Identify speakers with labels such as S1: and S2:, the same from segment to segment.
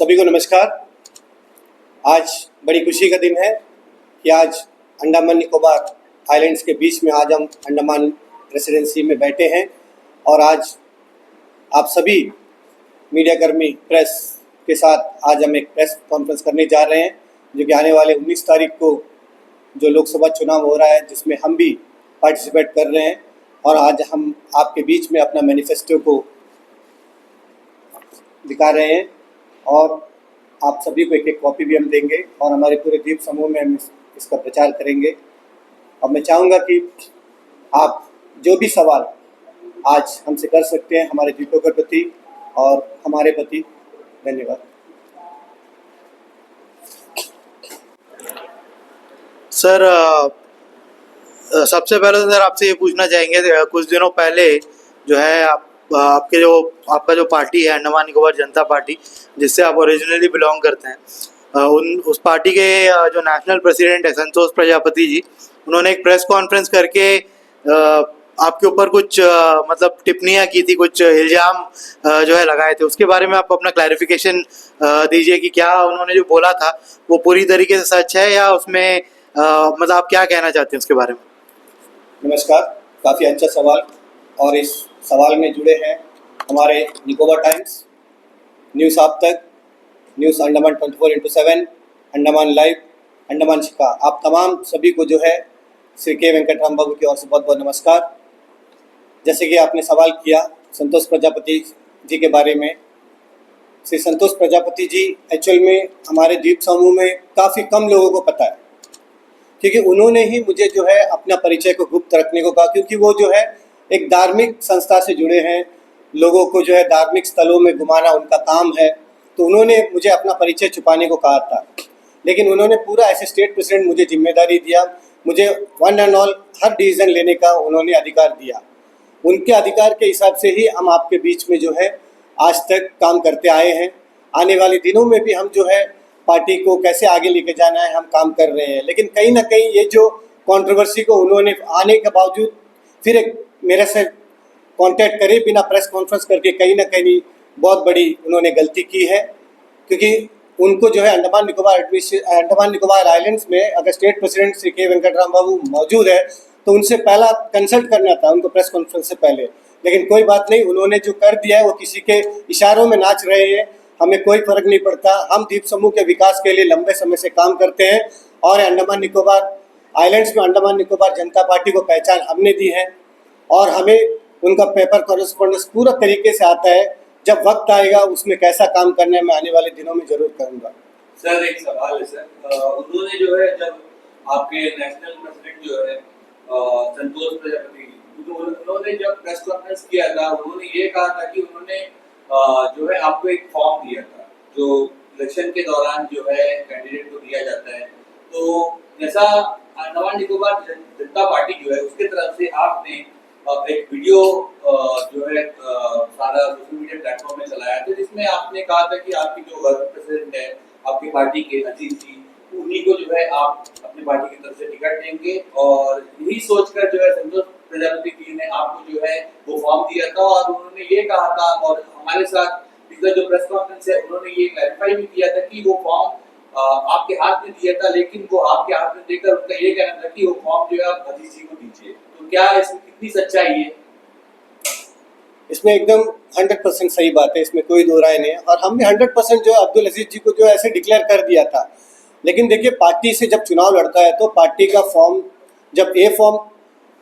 S1: सभी को नमस्कार। आज बड़ी खुशी का दिन है कि आज अंडमान निकोबार आइलैंड्स के बीच में आज हम अंडमान रेसिडेंसी में बैठे हैं और आज आप सभी मीडिया कर्मी प्रेस के साथ आज हम एक प्रेस कॉन्फ्रेंस करने जा रहे हैं, जो कि आने वाले 19 तारीख को जो लोकसभा चुनाव हो रहा है जिसमें हम भी पार्टिसिपेट कर रहे हैं। और आज हम आपके बीच में अपना मैनिफेस्टो को दिखा रहे हैं और आप सभी को एक एक कॉपी भी हम देंगे और हमारे पूरे द्वीप समूह में हम इसका प्रचार करेंगे। और मैं चाहूँगा कि आप जो भी सवाल आज हमसे कर सकते हैं हमारे द्वीपों के प्रति और हमारे प्रति। धन्यवाद।
S2: सर, सबसे पहले तो सर आपसे ये पूछना चाहेंगे, कुछ दिनों पहले जो है आपका जो पार्टी है अंडमान निकोबार जनता पार्टी, जिससे आप ओरिजिनली बिलोंग करते हैं, उस पार्टी के जो नेशनल प्रेसिडेंट है संतोष प्रजापति जी, उन्होंने एक प्रेस कॉन्फ्रेंस करके आपके ऊपर कुछ मतलब टिप्पणियां की थी, कुछ इल्ज़ाम जो है लगाए थे। उसके बारे में आप अपना क्लैरिफिकेशन दीजिए कि क्या उन्होंने जो बोला था वो पूरी तरीके से सच है या उसमें मतलब आप क्या कहना चाहते हैं उसके बारे में।
S1: नमस्कार, काफ़ी अच्छा सवाल। और इस सवाल में जुड़े हैं हमारे निकोबार टाइम्स, न्यूज़ आप तक, news Andaman 24x7, Andaman live, Andaman शिका। आप तमाम सभी को जो है श्री के वेंकटराम बाबू की ओर से बहुत बहुत नमस्कार। जैसे कि आपने सवाल किया संतोष प्रजापति जी के बारे में, श्री संतोष प्रजापति जी एक्चुअल में हमारे द्वीप समूह में काफ़ी कम लोगों को पता है, क्योंकि उन्होंने ही मुझे जो है अपना परिचय को गुप्त रखने को कहा, क्योंकि वो जो है एक धार्मिक संस्था से जुड़े हैं, लोगों को जो है धार्मिक स्थलों में घुमाना उनका काम है। तो उन्होंने मुझे अपना परिचय छुपाने को कहा था, लेकिन उन्होंने पूरा एज ए स्टेट प्रेसिडेंट मुझे जिम्मेदारी दिया, मुझे one and all her decision लेने का उन्होंने अधिकार दिया। उनके अधिकार के हिसाब से ही हम आपके बीच में जो है आज तक काम करते आए हैं। आने वाले दिनों में भी हम जो है पार्टी को कैसे आगे लेके जाना है हम काम कर रहे हैं। लेकिन कहीं ना कहीं ये जो कंट्रोवर्सी को उन्होंने आने के बावजूद फिर एक मेरे से कांटेक्ट करे बिना प्रेस कॉन्फ्रेंस करके कहीं ना कहीं बहुत बड़ी उन्होंने गलती की है, क्योंकि उनको जो है अंडमान निकोबार आइलैंड्स में अगर स्टेट प्रेसिडेंट श्री के वेंकटराम बाबू मौजूद है तो उनसे पहला कंसल्ट करना था उनको प्रेस कॉन्फ्रेंस से पहले। लेकिन कोई बात नहीं, उन्होंने जो कर दिया है वो किसी के इशारों में नाच रहे हैं, हमें कोई फर्क नहीं पड़ता। हम द्वीप समूह के विकास के लिए लंबे समय से काम करते हैं और अंडमान निकोबार आइलैंड्स में अंडमान निकोबार जनता पार्टी को पहचान हमने दी है और हमें उनका पेपर कॉरेस्पॉन्डेंस पूरा तरीके से आता है। जब वक्त आएगा उसमें कैसा काम करना है मैं आने वाले दिनों में जरूर करूंगा।
S3: सर एक सवाल है सर, उन्होंने जो है जब आपके नेशनल प्रेसिडेंट जो है संतोष प्रजापति, उन्होंने जब प्रेस कॉन्फ्रेंस किया था उन्होंने ये कहा था कि उन्होंने जो है आपको एक फॉर्म दिया था जो इलेक्शन के दौरान जो है कैंडिडेट को दिया जाता है। तो जैसा अंडमान निकोबार जनता पार्टी जो है उसके तरफ से आपने एक वीडियो जो है सारा सोशल मीडिया प्लेटफॉर्म में चलाया था, जिसमें आपने कहा था कि आपकी जो वर्क प्रेसिडेंट है आपकी पार्टी के अजीत जी, उन्हीं को जो है आप अपनी पार्टी की तरफ से टिकट देंगे। और यही सोचकर जो है संतोष प्रजापति जी ने आपको जो है वो फॉर्म दिया था और उन्होंने ये कहा था, और हमारे साथ पिछला जो प्रेस कॉन्फ्रेंस है उन्होंने ये क्लैरिफाई भी किया था कि वो फॉर्म आपके हाथ में दिया था, लेकिन वो आपके हाथ में देकर उनका ये कहना था कि वो फॉर्म जो है आप अजीत जी को दीजिए। तो क्या इसमें कितनी सच्चाई है?
S1: इसमें एकदम 100% सही बात है, इसमें कोई दो राय नहीं है। और हमने 100% जो अब्दुल अजीज जी को जो ऐसे डिक्लेयर कर दिया था। लेकिन देखिए, पार्टी से जब चुनाव लड़ता है तो पार्टी का फॉर्म, जब ए फॉर्म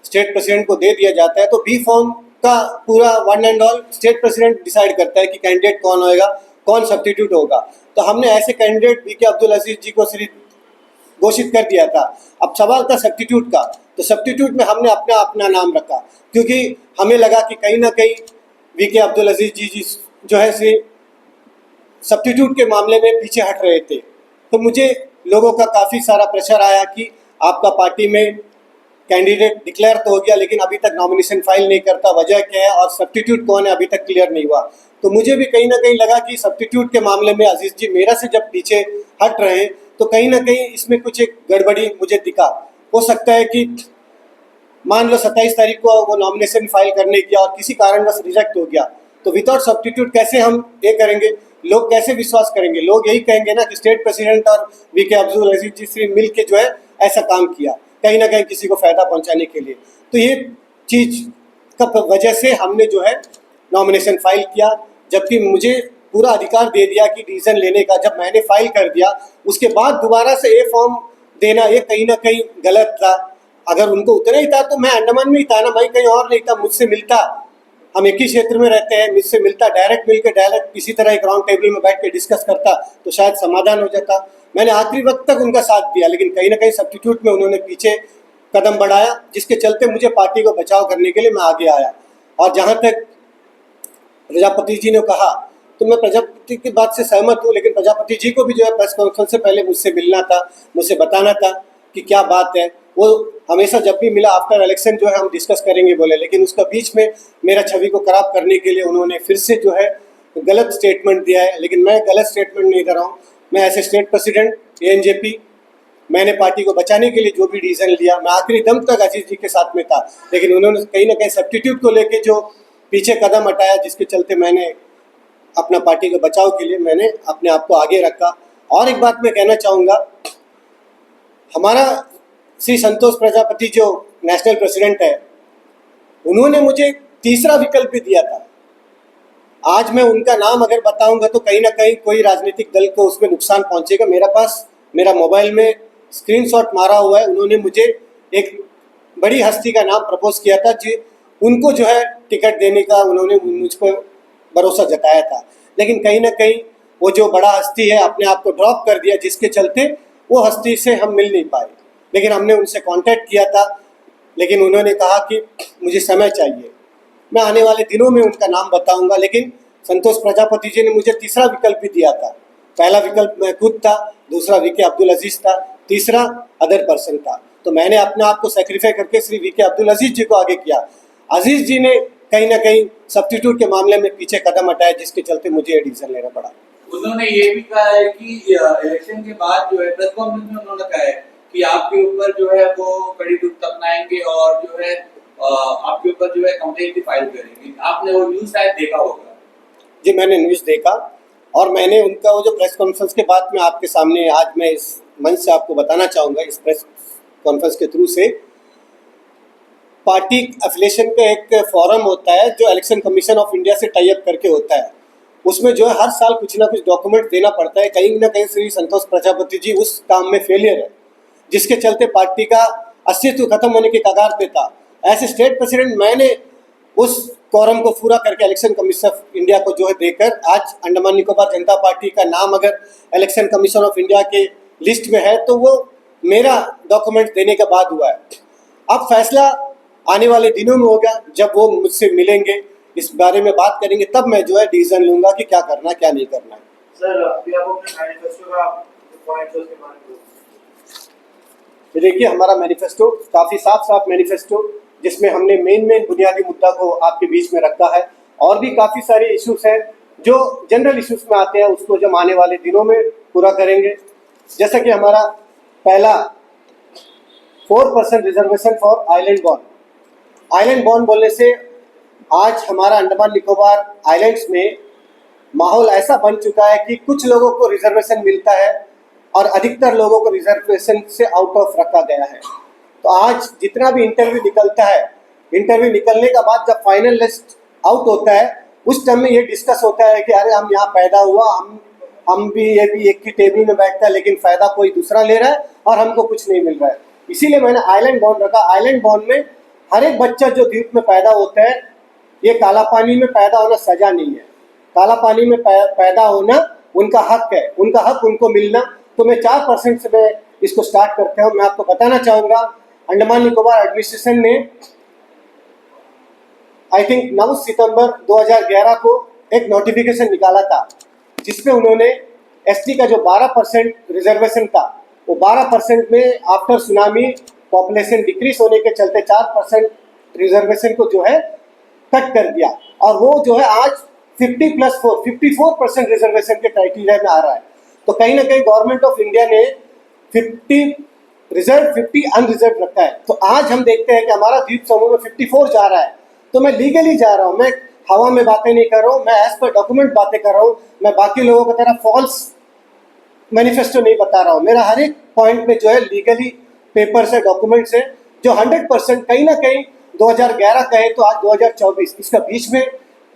S1: स्टेट प्रेसिडेंट को दे दिया जाता है तो बी फॉर्म का पूरा one and all state president decide करता है कि कैंडिडेट कौन होएगा, कौन सब्स्टिट्यूट होगा। तो हमने ऐसे कैंडिडेट बी के अब्दुल अजीज जी को सिर्फ घोषित कर दिया था। अब सवाल था सब्स्टिट्यूट का, तो सब्स्टिट्यूट में हमने अपना नाम रखा, क्योंकि हमें लगा कि कहीं ना कहीं वी के अब्दुल अजीज जी जो है से सब्स्टिट्यूट के मामले में पीछे हट रहे थे। तो मुझे लोगों का काफ़ी सारा प्रेशर आया कि आपका पार्टी में कैंडिडेट डिक्लेयर तो हो गया लेकिन अभी तक नॉमिनेशन फाइल नहीं करता, वजह क्या है और सब्स्टिट्यूट कौन है अभी तक क्लियर नहीं हुआ। तो मुझे भी कहीं ना कहीं लगा कि सब्स्टिट्यूट के मामले में अजीज जी मेरा से जब पीछे हट रहे हैं तो कहीं ना कहीं इसमें कुछ एक गड़बड़ी मुझे दिखा। हो सकता है कि मान लो 27 तारीख को वो नॉमिनेशन फाइल करने किया और किसी कारणवश रिजेक्ट हो गया, तो विदाउट सब्स्टिट्यूट कैसे हम ये करेंगे। लोग कैसे विश्वास करेंगे? लोग यही कहेंगे ना कि स्टेट प्रेसिडेंट और वीके अब्दुल अजीज जी से मिल के जो है ऐसा काम किया, कहीं ना कहीं किसी को फ़ायदा पहुंचाने के लिए। तो ये चीज़ का वजह से हमने जो है नॉमिनेशन फाइल किया, जबकि मुझे पूरा अधिकार दे दिया कि डिसीजन लेने का। जब मैंने फाइल कर दिया उसके बाद दोबारा से ए फॉर्म देना ये कहीं ना कहीं गलत था। अगर उनको उतना ही था तो मैं अंडमान में ही था ना, मैं कहीं और नहीं था। मुझसे मिलता, हम एक ही क्षेत्र में रहते हैं, मुझसे मिलता, डायरेक्ट मिल के डायरेक्ट किसी तरह एक राउंड टेबल में बैठ के डिस्कस करता तो शायद समाधान हो जाता। मैंने आखिरी वक्त तक उनका साथ दिया, लेकिन कहीं ना कहीं सब्स्टिट्यूट में उन्होंने पीछे कदम बढ़ाया, जिसके चलते मुझे पार्टी को बचाव करने के लिए मैं आगे आया। और जहाँ तक प्रजापति जी ने कहा तो मैं प्रजापति की बात से सहमत हूँ, लेकिन प्रजापति जी को भी जो है प्रेस कॉन्फ्रेंस से पहले मुझसे मिलना था, मुझसे बताना था कि क्या बात है। वो हमेशा जब भी मिला आफ्टर इलेक्शन जो है हम डिस्कस करेंगे बोले, लेकिन उसका बीच में मेरा छवि को खराब करने के लिए उन्होंने फिर से जो है गलत स्टेटमेंट दिया है। लेकिन मैं गलत स्टेटमेंट नहीं दे रहा हूँ। मैं एज ए स्टेट प्रेसिडेंट एएनजेपी मैंने पार्टी को बचाने के लिए जो भी डिसीजन लिया, मैं आखिरी दम तक अजीज जी के साथ में था, लेकिन उन्होंने कहीं ना कहीं सब्स्टिट्यूट को लेके जो पीछे कदम हटाया, जिसके चलते मैंने अपना पार्टी के बचाव के लिए मैंने अपने आप को आगे रखा। और एक बात मैं कहना चाहूँगा, हमारा श्री संतोष प्रजापति जो नेशनल प्रेसिडेंट है, उन्होंने मुझे तीसरा विकल्प भी दिया था। आज मैं उनका नाम अगर बताऊंगा तो कहीं ना कहीं कोई राजनीतिक दल को उसमें नुकसान पहुंचेगा। मेरा पास मेरा मोबाइल में स्क्रीनशॉट मारा हुआ है। उन्होंने मुझे एक बड़ी हस्ती का नाम प्रपोज किया था जी, उनको जो है टिकट देने का उन्होंने मुझ पर भरोसा जताया था, लेकिन कहीं ना कहीं वो जो बड़ा हस्ती है अपने आप को ड्रॉप कर दिया, जिसके चलते वो हस्ती से हम मिल नहीं पाए। लेकिन हमने उनसे कांटेक्ट किया था, लेकिन उन्होंने कहा कि मुझे समय चाहिए। मैं आने वाले दिनों में उनका नाम बताऊंगा। लेकिन संतोष प्रजापति जी ने मुझे तीसरा विकल्प भी दिया था। पहला विकल्प मैं खुद था, दूसरा वीके अब्दुल अजीज था, तीसरा अदर पर्सन था। तो मैंने अपने आप को सेक्रीफाई करके श्री वीके अब्दुल अजीज जी को आगे किया। अजीज जी ने कहीं ना कहीं सब्स्टिट्यूट के मामले में पीछे कदम हटाया, जिसके चलते मुझे ये डिसीजन लेना पड़ा।
S3: उन्होंने ये भी कहा है कि इलेक्शन के बाद जो है प्रेस कॉन्फ्रेंस में उन्होंने कहा है कि आपके ऊपर जो है वो कड़ी दुख अपनाएंगे और जो है आपके ऊपर जो है कंप्लेंट भी फाइल करेंगे। आपने वो न्यूज़ शायद देखा होगा।
S1: जी, मैंने न्यूज़ देखा और मैंने उनका वो जो प्रेस कॉन्फ्रेंस के बाद में आपके सामने आज मैं इस मंच से आपको बताना चाहूँगा, इस प्रेस कॉन्फ्रेंस के थ्रू से, पार्टी एफिलिएशन का एक फोरम होता है जो इलेक्शन कमीशन ऑफ इंडिया से टाई अप करके होता है। उसमें जो है हर साल कुछ ना कुछ डॉक्यूमेंट देना पड़ता है। कहीं ना कहीं श्री संतोष प्रजापति जी उस काम में फेलियर है, जिसके चलते पार्टी का अस्तित्व खत्म होने के कगार पे था। एज ए स्टेट प्रेसिडेंट मैंने उस कोरम को पूरा करके इलेक्शन कमीशन ऑफ इंडिया को जो है देकर आज अंडमान निकोबार जनता पार्टी का नाम अगर इलेक्शन कमीशन ऑफ इंडिया के लिस्ट में है तो वो मेरा डॉक्यूमेंट देने के बाद हुआ है। अब फैसला आने वाले दिनों में होगा, जब वो मुझसे मिलेंगे, इस बारे में बात करेंगे, तब मैं जो है डिसीजन लूँगा कि क्या करना क्या नहीं करना है।
S4: सर, अभी आप अपने मैनिफेस्टो का पॉइंट्स उसके बारे में
S1: देखिए, हमारा मैनिफेस्टो काफ़ी साफ मैनिफेस्टो, जिसमें हमने मेन बुनियादी मुद्दा को आपके बीच में रखा है। और भी काफ़ी सारे इश्यूज हैं जो जनरल इश्यूज में आते हैं, उसको जब आने वाले दिनों में पूरा करेंगे। जैसा कि हमारा पहला 4% reservation for island born. Island born बोलने से आज हमारा अंडमान निकोबार आइलैंड्स में माहौल ऐसा बन चुका है कि कुछ लोगों को रिजर्वेशन मिलता है और अधिकतर लोगों को रिजर्वेशन से आउट ऑफ रखा गया है। तो आज जितना भी इंटरव्यू निकलता है, इंटरव्यू निकलने के बाद जब फाइनल लिस्ट आउट होता है, उस टाइम में ये डिस्कस होता है कि अरे हम यहाँ पैदा हुआ, हम भी ये भी एक ही टेबल में बैठता है, लेकिन फ़ायदा कोई दूसरा ले रहा है और हमको कुछ नहीं मिल रहा है। इसीलिए मैंने आइलैंड बॉर्न रखा। आइलैंड बॉर्न में हर एक बच्चा जो द्वीप में पैदा होता है, ये काला पानी में पैदा होना सजा नहीं है। काला पानी में पैदा होना उनका हक है, उनका हक उनको मिलना। तो मैं 4% से मैं इसको स्टार्ट करता हूँ। मैं आपको बताना चाहूँगा, अंडमान निकोबार एडमिनिस्ट्रेशन ने आई थिंक 9 सितंबर 2011 को एक नोटिफिकेशन निकाला था, जिसमें उन्होंने एसटी का जो 12% रिजर्वेशन था, वो 12% में आफ्टर सुनामी पॉपुलेशन डिक्रीज होने के चलते 4% रिजर्वेशन को जो है कट कर दिया। और वो जो है आज 54% रिजर्वेशन के क्राइटेरिया में आ रहा है। तो कहीं ना कहीं गवर्नमेंट ऑफ इंडिया ने 50 रिजर्व 50 अनरिजर्व रखा है। तो आज हम देखते हैं कि हमारा द्वीप समूह में 54 जा रहा है। तो मैं लीगली जा रहा हूँ, मैं हवा में बातें नहीं कर रहा हूँ, मैं एज पर डॉक्यूमेंट बातें कर रहा हूँ। मैं बाकी लोगों की तरह फॉल्स मैनिफेस्टो नहीं बता रहा हूँ। मेरा हर एक पॉइंट में जो है लीगली पेपर से डॉक्यूमेंट्स है जो 100% कहीं ना कहीं 2011 कहे तो आज 2024 इसका बीच में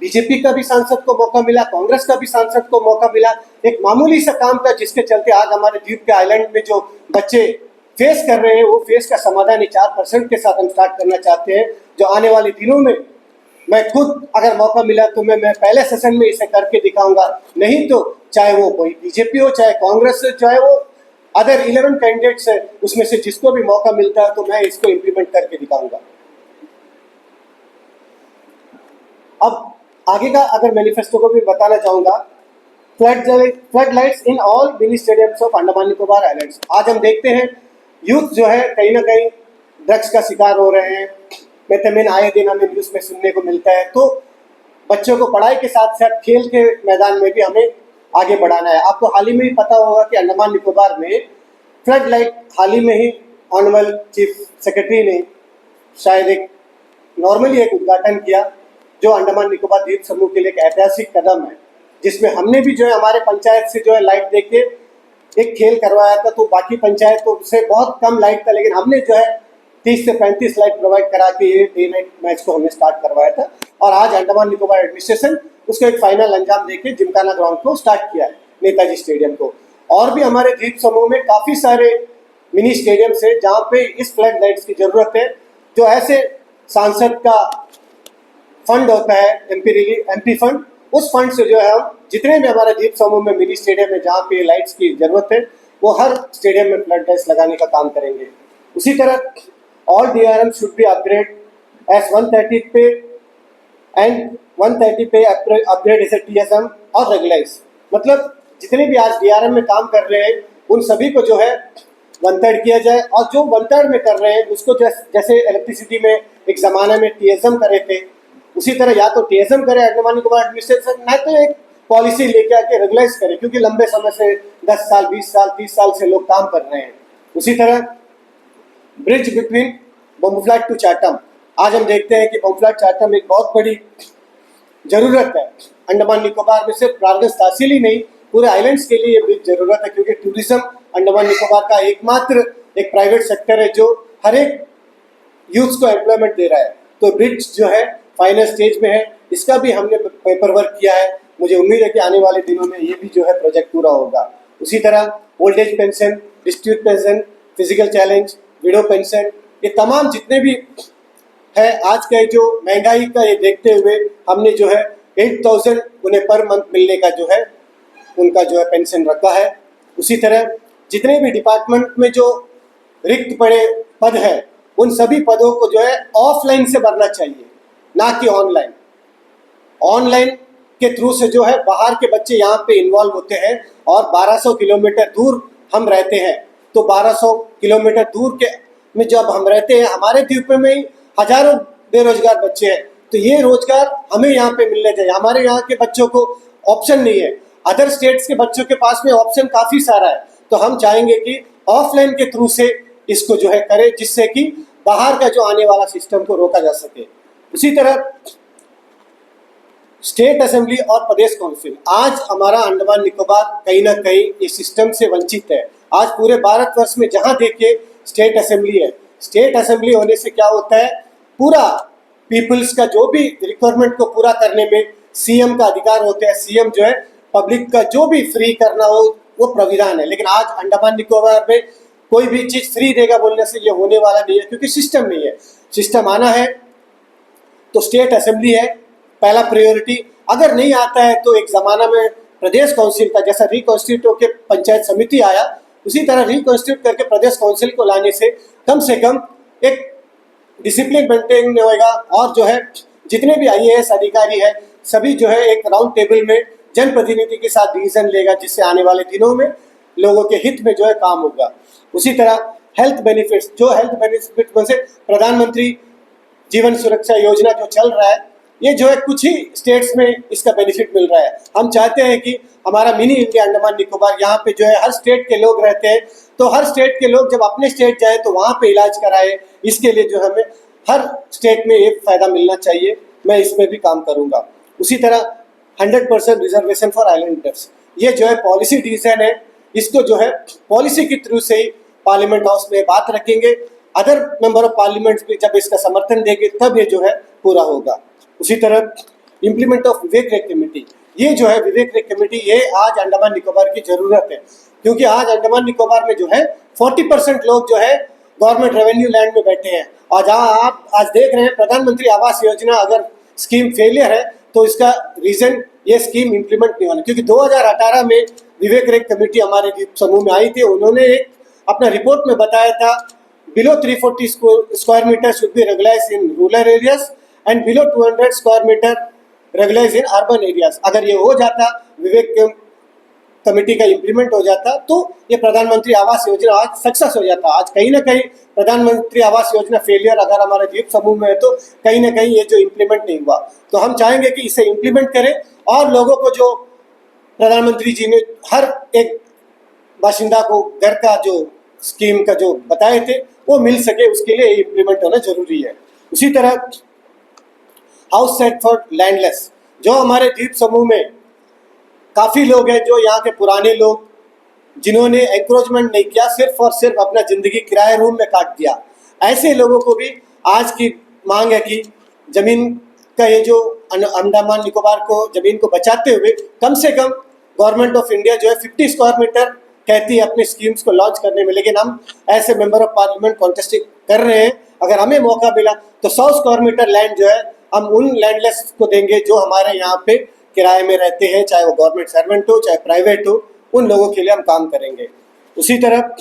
S1: बीजेपी का भी सांसद को मौका मिला, कांग्रेस का भी सांसद को मौका मिला। एक मामूली सा काम था जिसके चलते आज हमारे द्वीप के आइलैंड में जो बच्चे फेस कर रहे हैं वो फेस का समाधान 4% के साथ हम स्टार्ट करना चाहते हैं, जो आने वाले दिनों में मैं खुद अगर मौका मिला तो मैं पहले सेशन में इसे करके दिखाऊंगा। नहीं तो चाहे वो कोई बीजेपी हो, चाहे कांग्रेस हो, चाहे वो अदर 11 कैंडिडेट्स है, उसमें से जिसको भी मौका मिलता है तो मैं इसको इम्प्लीमेंट करके दिखाऊंगा। अब आगे का अगर मैनिफेस्टो को भी बताना चाहूंगा, flood lights in all mini stadiums of Andaman Nicobar islands. आज हम देखते हैं यूथ जो है कहीं ना कहीं ड्रग्स का शिकार हो रहे हैं, मेथामिन आए दिन हमें न्यूज़ में सुनने को मिलता है। तो बच्चों को पढ़ाई के साथ साथ खेल के मैदान में भी हमें आगे बढ़ाना है। आपको हाल ही में ही पता होगा कि अंडमान निकोबार में फ्लड लाइट हाल ही में ही ऑनरेबल चीफ सेक्रेटरी ने शायद एक नॉर्मली एक उद्घाटन किया, जो अंडमान निकोबार द्वीप समूह के लिए एक ऐतिहासिक कदम है, जिसमें हमने भी जो है हमारे पंचायत से जो है लाइट दे के एक खेल करवाया था। तो बाकी पंचायतों से बहुत कम लाइट था, लेकिन हमने जो है 30 से 35 लाइट प्रोवाइड करा के ये डे नाइट मैच को हमने स्टार्ट करवाया था। और आज अंडमान निकोबार एडमिनिस्ट्रेशन उसको एक फाइनल अंजाम देके जिमखाना ग्राउंड को स्टार्ट किया है, नेताजी स्टेडियम को। और भी हमारे द्वीप समूह में काफ़ी सारे मिनी स्टेडियम्स है जहाँ पे इस फ्लड लाइट्स की ज़रूरत है। जो ऐसे सांसद का फंड होता है एमपी फंड, उस फंड से जो है हम जितने भी हमारे द्वीप समूह में मिनी स्टेडियम है जहाँ पे लाइट्स की ज़रूरत है वो हर स्टेडियम में फ्लड लाइट्स लगाने का काम करेंगे। उसी तरह all DRM should be upgrade S 130 पे एंड 130 पे अपग्रेड एज TSM और रेगुलाइज। मतलब जितने भी आज DRM में काम कर रहे हैं उन सभी को जो है 1/3 किया जाए, और जो 1/3 में कर रहे हैं उसको जैसे इलेक्ट्रिसिटी में एक ज़माने में TSM करे थे, उसी तरह या तो TSM करे अंडमान निकोबार एडमिनिस्ट्रेशन, ना तो एक पॉलिसी लेके आके रेगुलाइज करे, क्योंकि लंबे समय से 10 साल 20 साल 30 साल से लोग काम कर रहे हैं। उसी तरह ब्रिज बिटवीन बोमफ्लैट टू चाटम, आज हम देखते हैं कि बोमफ्लैट चाटम एक बहुत बड़ी ज़रूरत है। अंडमान निकोबार में सिर्फ प्रांगण तहसील ही नहीं, पूरे आइलैंड्स के लिए ये ब्रिज ज़रूरत है, क्योंकि टूरिज्म अंडमान निकोबार का एकमात्र एक प्राइवेट सेक्टर है जो हर एक यूथ को एम्प्लॉयमेंट दे रहा है। तो ब्रिज जो है फाइनल स्टेज में है, इसका भी हमने पेपर वर्क किया है। मुझे उम्मीद है कि आने वाले दिनों में ये भी जो है प्रोजेक्ट पूरा होगा। उसी तरह old age pension, district pension, physical challenge, window pension, ये तमाम जितने भी है आज के जो महंगाई का ये देखते हुए हमने जो है 8,000 उन्हें पर मंथ मिलने का जो है उनका जो है पेंशन रखा है। उसी तरह जितने भी डिपार्टमेंट में जो रिक्त पड़े पद है उन सभी पदों को जो है ऑफलाइन से भरना चाहिए, ना कि ऑनलाइन। ऑनलाइन के थ्रू से जो है बाहर के बच्चे यहाँ पे इन्वॉल्व होते हैं, और 1200 किलोमीटर दूर हम रहते हैं। तो 1200 किलोमीटर दूर के में जब हम रहते हैं, हमारे द्वीप में ही हजारों बेरोजगार बच्चे हैं, तो ये रोजगार हमें यहाँ पे मिलने चाहिए। हमारे यहाँ के बच्चों को ऑप्शन नहीं है, अदर स्टेट्स के बच्चों के पास में ऑप्शन काफ़ी सारा है। तो हम चाहेंगे कि ऑफलाइन के थ्रू से इसको जो है करें, जिससे कि बाहर का जो आने वाला सिस्टम को रोका जा सके। उसी तरह स्टेट असेंबली और प्रदेश काउंसिल, आज हमारा अंडमान निकोबार कहीं ना कहीं इस सिस्टम से वंचित है। आज पूरे भारतवर्ष में जहाँ देखिए स्टेट असेंबली है। स्टेट असेंबली होने से क्या होता है, पूरा पीपल्स का जो भी रिक्वायरमेंट को पूरा करने में सीएम का अधिकार होता है। सीएम जो है पब्लिक का जो भी फ्री करना हो वो प्राविधान है, लेकिन आज अंडमान निकोबार में कोई भी चीज़ फ्री देगा बोलने से ये होने वाला नहीं है, क्योंकि सिस्टम नहीं है। सिस्टम आना है तो स्टेट असेंबली है पहला प्रायोरिटी। अगर नहीं आता है तो एक ज़माना में प्रदेश काउंसिल का, जैसा रिकॉन्स्टिट्यूट होकर पंचायत समिति आया, उसी तरह रिकॉन्स्टिट्यूट करके प्रदेश काउंसिल को लाने से कम एक डिसिप्लिन मेंटेन होगा, और जो है जितने भी IAS अधिकारी है सभी जो है एक राउंड टेबल में जनप्रतिनिधि के साथ डिसीजन लेगा, जिससे आने वाले दिनों में लोगों के हित में जो है काम होगा। उसी तरह हेल्थ बेनिफिट्स, जो हेल्थ बेनिफिट में से प्रधानमंत्री जीवन सुरक्षा योजना जो चल रहा है, ये जो है कुछ ही स्टेट्स में इसका बेनिफिट मिल रहा है। हम चाहते हैं कि हमारा मिनी इंडिया अंडमान निकोबार, यहाँ पे जो है हर स्टेट के लोग रहते हैं, तो हर स्टेट के लोग जब अपने स्टेट जाए तो वहाँ पे इलाज कराए। इसके लिए जो हमें हर स्टेट में एक फ़ायदा मिलना चाहिए, मैं इसमें भी काम करूँगा। उसी तरह 100% रिजर्वेशन फॉर आइलैंडर्स, ये जो है पॉलिसी डिसीजन है, इसको जो है पॉलिसी के थ्रू से ही पार्लियामेंट हाउस में बात रखेंगे, अदर मेंबर ऑफ पार्लियामेंट भी जब इसका समर्थन देंगे तब ये जो है पूरा होगा। उसी तरह implement of Vivek Rae committee, ये जो है विवेक रेक कमेटी, ये आज अंडमान निकोबार की ज़रूरत है, क्योंकि आज अंडमान निकोबार में जो है 40% लोग जो है गवर्नमेंट रेवेन्यू लैंड में बैठे हैं। और जहाँ आप आज देख रहे हैं प्रधानमंत्री आवास योजना अगर स्कीम फेलियर है तो इसका रीज़न ये स्कीम इम्प्लीमेंट नहीं होना, क्योंकि 2018 में विवेक रेक कमेटी हमारे समूह में आई थी, उन्होंने एक अपना रिपोर्ट में बताया था below 340 square metre should be regularise in rural areas and below 200 square metre regularise in urban areas. अगर ये हो जाता, विवेक कमेटी का इम्प्लीमेंट हो जाता, तो ये प्रधानमंत्री आवास योजना आज सक्सेस हो जाता। आज कहीं ना कहीं प्रधानमंत्री आवास योजना फेलियर अगर हमारे द्वीप समूह में है तो कहीं ना कहीं ये जो इम्प्लीमेंट नहीं हुआ। तो हम चाहेंगे कि इसे इम्प्लीमेंट करें और लोगों को जो प्रधानमंत्री जी ने हर एक बाशिंदा को घर का जो स्कीम का जो बताए थे वो मिल सके, उसके लिए इम्प्लीमेंट होना जरूरी है। उसी तरह हाउस सेट फॉर लैंडलेस, जो हमारे द्वीप समूह में काफ़ी लोग हैं जो यहाँ के पुराने लोग जिन्होंने एंक्रोचमेंट नहीं किया, सिर्फ और सिर्फ अपना ज़िंदगी किराए रूम में काट दिया, ऐसे लोगों को भी आज की मांग है कि ज़मीन का ये जो अंडमान निकोबार को ज़मीन को बचाते हुए कम से कम गवर्नमेंट ऑफ इंडिया जो है 50 स्क्वायर मीटर कहती है अपनी स्कीम्स को लॉन्च करने में, लेकिन हम ऐसे मेंबर ऑफ पार्लियामेंट कॉन्टेस्टिंग कर रहे हैं। अगर हमें मौका मिला तो 100 स्क्वायर मीटर लैंड जो है हम उन लैंडलेस को देंगे जो हमारे यहाँ पे किराए में रहते हैं, चाहे वो गवर्नमेंट सर्वेंट हो चाहे प्राइवेट हो, उन लोगों के लिए हम काम करेंगे। उसी तरह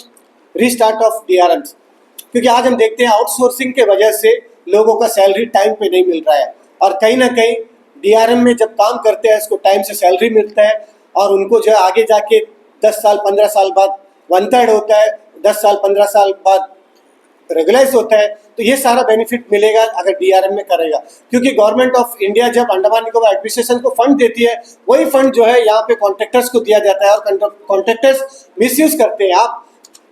S1: रीस्टार्ट ऑफ DRMs, क्योंकि आज हम देखते हैं आउटसोर्सिंग के वजह से लोगों का सैलरी टाइम पे नहीं मिल रहा है, और कहीं ना कहीं DRM में जब काम करते हैं उसको टाइम से सैलरी मिलता है और उनको जो है आगे जाके 10 साल 15 साल बाद 1/3 होता है, 10 साल 15 साल बाद रेगुलाइज होता है, तो ये सारा बेनिफिट मिलेगा अगर DRM में करेगा। क्योंकि गवर्नमेंट ऑफ इंडिया जब अंडमान निकोबार एडमिनिस्ट्रेशन को फंड देती है, वही फंड जो है यहाँ पे कॉन्ट्रैक्टर्स को दिया जाता है और कॉन्ट्रैक्टर्स मिसयूज करते हैं। आप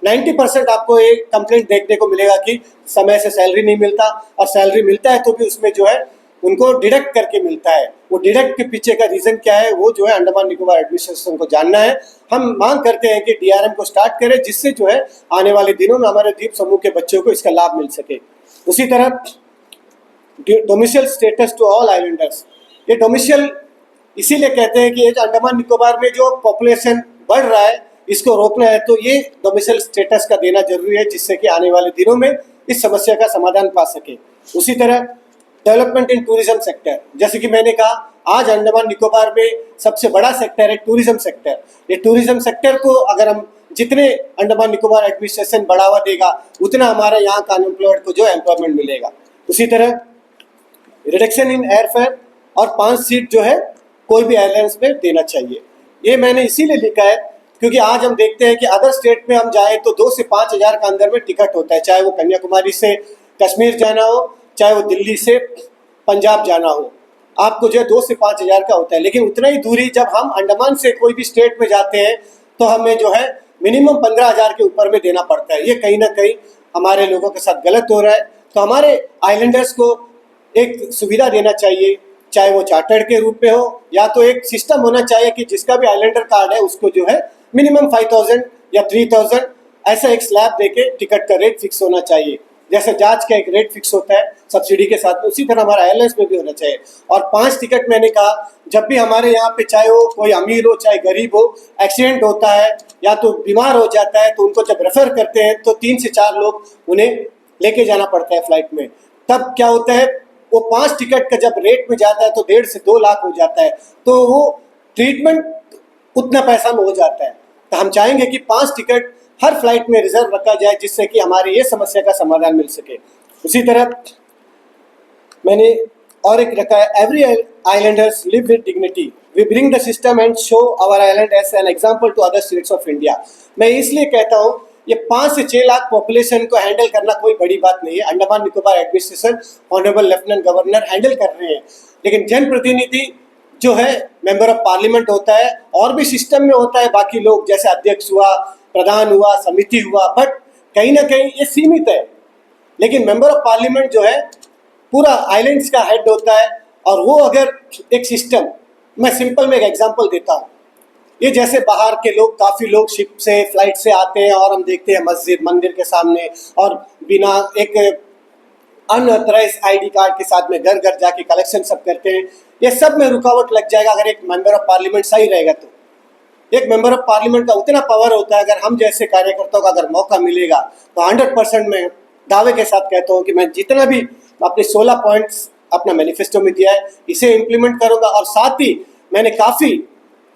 S1: 90% आपको एक कंप्लेंट देखने को मिलेगा कि समय से सैलरी नहीं मिलता, और सैलरी मिलता है तो भी उसमें जो है उनको डिडक्ट करके मिलता है। वो डिडक्ट के पीछे का रीज़न क्या है वो जो है अंडमान निकोबार एडमिनिस्ट्रेशन को जानना है। हम मांग करते हैं कि DRM को स्टार्ट करें, जिससे जो है आने वाले दिनों में हमारे द्वीप समूह के बच्चों को इसका लाभ मिल सके। उसी तरह domicile status to all islanders, ये डोमिसाइल इसीलिए कहते हैं कि ये जो अंडमान निकोबार में जो पॉपुलेशन बढ़ रहा है इसको रोकना है, तो ये डोमिसाइल स्टेटस का देना जरूरी है, जिससे कि आने वाले दिनों में इस समस्या का समाधान पा सके। उसी तरह डेवलपमेंट इन टूरिज्म सेक्टर, जैसे कि मैंने कहा आज अंडमान निकोबार में सबसे बड़ा सेक्टर है टूरिज्म सेक्टर। ये टूरिज्म सेक्टर को अगर हम जितने अंडमान निकोबार एडमिनिस्ट्रेशन बढ़ावा देगा उतना हमारे यहाँ का अनएम्प्लॉयड को जो एम्प्लॉयमेंट मिलेगा। उसी तरह रिडक्शन इन एयरफेयर और 5 सीट जो है कोई भी एयरलाइंस में देना चाहिए। ये मैंने इसीलिए लिखा है क्योंकि आज हम देखते हैं कि अदर स्टेट में हम जाए तो 2 से 5 हज़ार का अंदर में टिकट होता है, चाहे वो कन्याकुमारी से कश्मीर जाना हो चाहे वो दिल्ली से पंजाब जाना हो, आपको जो है 2 से 5 हज़ार का होता है। लेकिन उतना ही दूरी जब हम अंडमान से कोई भी स्टेट में जाते हैं तो हमें जो है मिनिमम 15 हज़ार के ऊपर में देना पड़ता है। ये कहीं ना कहीं हमारे लोगों के साथ गलत हो रहा है। तो हमारे आइलैंडर्स को एक सुविधा देना चाहिए, चाहे वो चार्टर्ड के रूप में हो या तो एक सिस्टम होना चाहिए कि जिसका भी आइलैंडर कार्ड है उसको जो है मिनिमम 5,000 या 3,000 ऐसा एक स्लैब देके टिकट का रेट फिक्स होना चाहिए। जैसे जहाज का एक रेट फिक्स होता है सब्सिडी के साथ, उसी तरह हमारा एयरलाइंस में भी होना चाहिए। और 5 टिकट मैंने कहा, जब भी हमारे यहाँ पे चाहे वो कोई अमीर हो चाहे गरीब हो, एक्सीडेंट होता है या तो बीमार हो जाता है तो उनको जब रेफर करते हैं तो 3 से 4 लोग उन्हें लेके जाना पड़ता है फ्लाइट में। तब क्या होता है, वो 5 टिकट का जब रेट में जाता है तो 1.5 से 2 लाख हो जाता है, तो वो ट्रीटमेंट उतना पैसा में हो जाता है। तो हम चाहेंगे कि 5 टिकट हर फ्लाइट में रिजर्व रखा जाए, जिससे कि हमारी ये समस्या का समाधान मिल सके। उसी तरह मैंने और एक रखा है, every islanders live with dignity, we bring the system and show our island as an example to other states of India. मैं इसलिए कहता हूँ ये 5 से 6 लाख पॉपुलेशन को हैंडल करना कोई बड़ी बात नहीं है। Andaman Nicobar administration honourable lieutenant governor handle कर रहे हैं, लेकिन जनप्रतिनिधि जो है मेंबर ऑफ पार्लियामेंट होता है और भी सिस्टम में होता है, बाकी लोग जैसे अध्यक्ष हुआ, प्रधान हुआ, समिति हुआ, बट कहीं ना कहीं ये सीमित है। लेकिन मेंबर ऑफ पार्लियामेंट जो है पूरा आइलैंड्स का हेड होता है और वो अगर एक सिस्टम, मैं सिंपल में एक एग्जांपल देता हूँ, ये जैसे बाहर के लोग, काफ़ी लोग शिप से फ्लाइट से आते हैं और हम देखते हैं मस्जिद मंदिर के सामने और बिना एक अनऑथराइज आईडी कार्ड के साथ में घर घर जाके कलेक्शन सब करते हैं। ये सब में रुकावट लग जाएगा अगर एक मेंबर ऑफ पार्लियामेंट सही रहेगा तो। एक मेंबर ऑफ पार्लियामेंट का उतना पावर होता है, अगर हम जैसे कार्यकर्ताओं को अगर मौका मिलेगा तो 100% मैं दावे के साथ कहता हूँ कि मैं जितना भी अपने 16 पॉइंट्स अपना मैनिफेस्टो में दिया है इसे इम्प्लीमेंट करूँगा। और साथ ही मैंने काफ़ी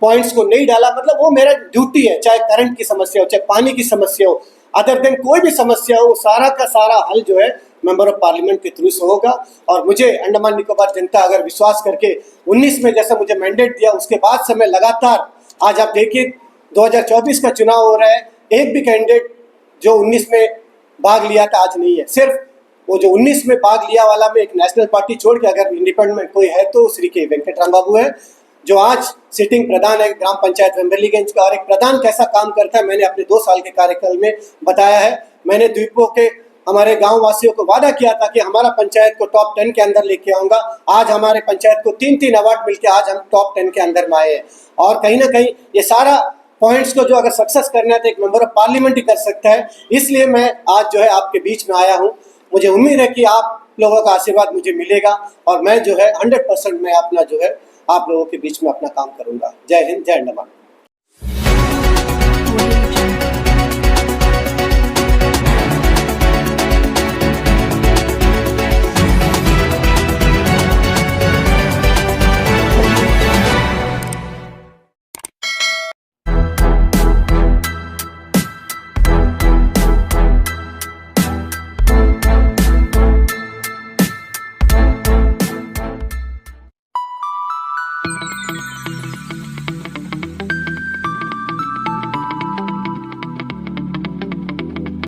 S1: पॉइंट्स को नहीं डाला, मतलब वो मेरा ड्यूटी है, चाहे करंट की समस्या हो, चाहे पानी की समस्या हो, अदर देन कोई भी समस्या हो, सारा का सारा हल जो है मेंबर ऑफ पार्लियामेंट के थ्रू से होगा। और मुझे अंडमान निकोबार जनता अगर विश्वास करके 19 में जैसा मुझे मैंडेट दिया उसके बाद से मैं लगातार, आज आप देखिए 2024 का चुनाव हो रहा है, एक भी कैंडिडेट जो 19 में भाग लिया था आज नहीं है। सिर्फ वो जो 19 में भाग लिया वाला में एक नेशनल पार्टी छोड़ के अगर इंडिपेंडेंट कोई है तो श्री के वेंकट राम बाबू है, जो आज सिटिंग प्रधान है ग्राम पंचायत वेम्बर्लीगंज का। और एक प्रधान कैसा काम करता है मैंने अपने 2 साल के कार्यकाल में बताया है। मैंने द्वीपों के हमारे गांव वासियों को वादा किया था कि हमारा पंचायत को टॉप 10 के अंदर लेके आऊँगा। आज हमारे पंचायत को 3-3 अवार्ड मिलके आज हम टॉप 10 के अंदर में आए हैं। और कहीं ना कहीं ये सारा पॉइंट्स को जो अगर सक्सेस करना है तो एक मेंबर ऑफ पार्लियामेंट ही कर सकता है। इसलिए मैं आज जो है आपके बीच में आया हूँ। मुझे उम्मीद है कि आप लोगों का आशीर्वाद मुझे मिलेगा और मैं जो है 100% मैं अपना जो है आप लोगों के बीच में अपना काम करूँगा। जय हिंद, जय अंडमान।